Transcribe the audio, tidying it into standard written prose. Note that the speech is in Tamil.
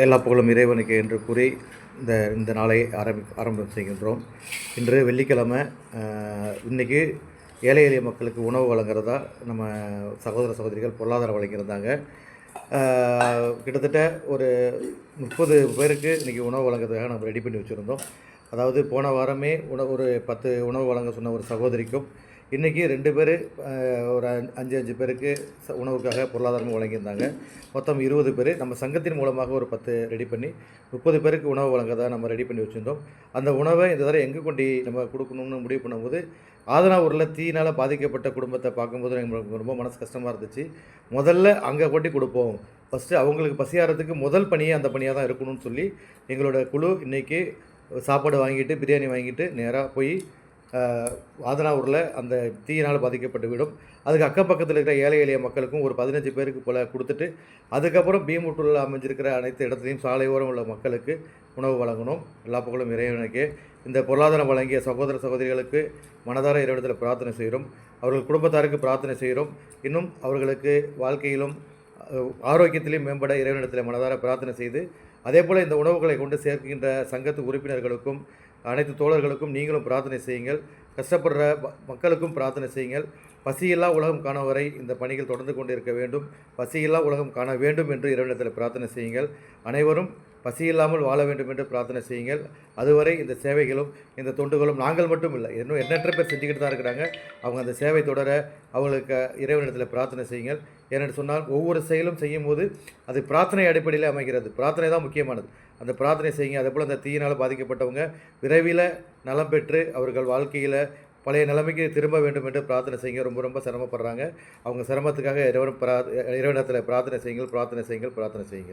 எல்லா புகழும் இறைவனுக்கு என்று கூறி இந்த இந்த நாளை ஆரம்பம் செய்கின்றோம். இன்று வெள்ளிக்கிழமை. இன்றைக்கி ஏழை எளிய மக்களுக்கு உணவு வழங்குறதா நம்ம சகோதர சகோதரிகள் பொருளாதாரம் வழங்கியிருந்தாங்க. கிட்டத்தட்ட ஒரு 30 பேருக்கு இன்றைக்கி உணவு வழங்குறதுக்காக நம்ம ரெடி பண்ணி வச்சுருந்தோம். அதாவது போன வாரமே ஒரு 10 உணவு வழங்க சொன்ன ஒரு சகோதரிக்கும் இன்றைக்கி 2 பேர் ஒரு 5 பேருக்கு உணவுக்காக பொருளாதாரமும் வழங்கியிருந்தாங்க. மொத்தம் 20 பேர். நம்ம சங்கத்தின் மூலமாக ஒரு 10 ரெடி பண்ணி 30 பேருக்கு உணவு வழங்கதான் நம்ம ரெடி பண்ணி வச்சுருந்தோம். அந்த உணவை இந்த தடவை எங்கே கொண்டு நம்ம கொடுக்கணும்னு முடிவு பண்ணும்போது ஆதனாவூரில் தீயினால் பாதிக்கப்பட்ட குடும்பத்தை பார்க்கும்போது எங்களுக்கு ரொம்ப மனசு கஷ்டமாக இருந்துச்சு. முதல்ல அங்கே கொண்டு கொடுப்போம், ஃபஸ்ட்டு அவங்களுக்கு பசியாகிறதுக்கு முதல் பணியே அந்த பணியாக தான் இருக்கணும்னு சொல்லி எங்களோட குழு இன்றைக்கி சாப்பாடு வாங்கிட்டு பிரியாணி வாங்கிட்டு நேராக போய் ஆதனாவூரில் அந்த தீயினால் பாதிக்கப்பட்டு விடும். அதுக்கு அக்கம் பக்கத்தில் இருக்கிற ஏழை எளிய மக்களுக்கும் ஒரு 15 பேருக்கு போல் கொடுத்துட்டு அதுக்கப்புறம் பீமுட்டூரில் அமைஞ்சிருக்கிற அனைத்து இடத்துலையும் சாலையோரம் உள்ள மக்களுக்கு உணவு வழங்கணும். எல்லா புகழும் இறைவனுக்கு. இந்த பொருளாதாரம் வழங்கிய சகோதர சகோதரிகளுக்கு மனதார இறைவனத்தில் பிரார்த்தனை செய்கிறோம். அவர்கள் குடும்பத்தாருக்கு பிரார்த்தனை செய்கிறோம். இன்னும் அவர்களுக்கு வாழ்க்கையிலும் ஆரோக்கியத்திலையும் மேம்பட இறைவனிடத்தில் மனதார பிரார்த்தனை செய்து, அதே போல் இந்த உணவுகளை கொண்டு சேர்க்கின்ற சங்கத்து உறுப்பினர்களுக்கும் அனைத்து தோழர்களுக்கும் நீங்களும் பிரார்த்தனை செய்யுங்கள். கஷ்டப்படுற மக்களுக்கும் பிரார்த்தனை செய்யுங்கள். பசியில்லா உலகம் காண வரை இந்த பணிகள் தொடர்ந்து கொண்டு இருக்க வேண்டும். பசியில்லா உலகம் காண வேண்டும் என்று இறைவனிடத்தில் பிரார்த்தனை செய்யுங்கள். அனைவரும் பசியில்லாமல் வாழ வேண்டும் என்று பிரார்த்தனை செய்யுங்கள். அதுவரை இந்த சேவைகளும் இந்த தொண்டுகளும் நாங்கள் மட்டும் இல்லை, இன்னும் எண்ணற்ற பேர் செஞ்சுக்கிட்டு தான் இருக்கிறாங்க. அவங்க அந்த சேவை தொடர அவங்களுக்கு இறைவனிடத்தில் பிரார்த்தனை செய்யுங்கள். ஏனென்று சொன்னால் ஒவ்வொரு செயலும் செய்யும்போது அது பிரார்த்தனை அடிப்படையில் அமைகிறது. பிரார்த்தனை தான் முக்கியமானது. அந்த பிரார்த்தனை செய்யுங்க. அதே போல் அந்த தீயினால் பாதிக்கப்பட்டவங்க விரைவில் நலம் பெற்று அவர்கள் வாழ்க்கையில் பழைய நிலைமைக்கு திரும்ப வேண்டும் என்று பிரார்த்தனை செய்யுங்க. ரொம்ப சிரமப்படுறாங்க. அவங்க சிரமத்துக்காக இறைவனிடத்தில் பிரார்த்தனை செய்யுங்கள்.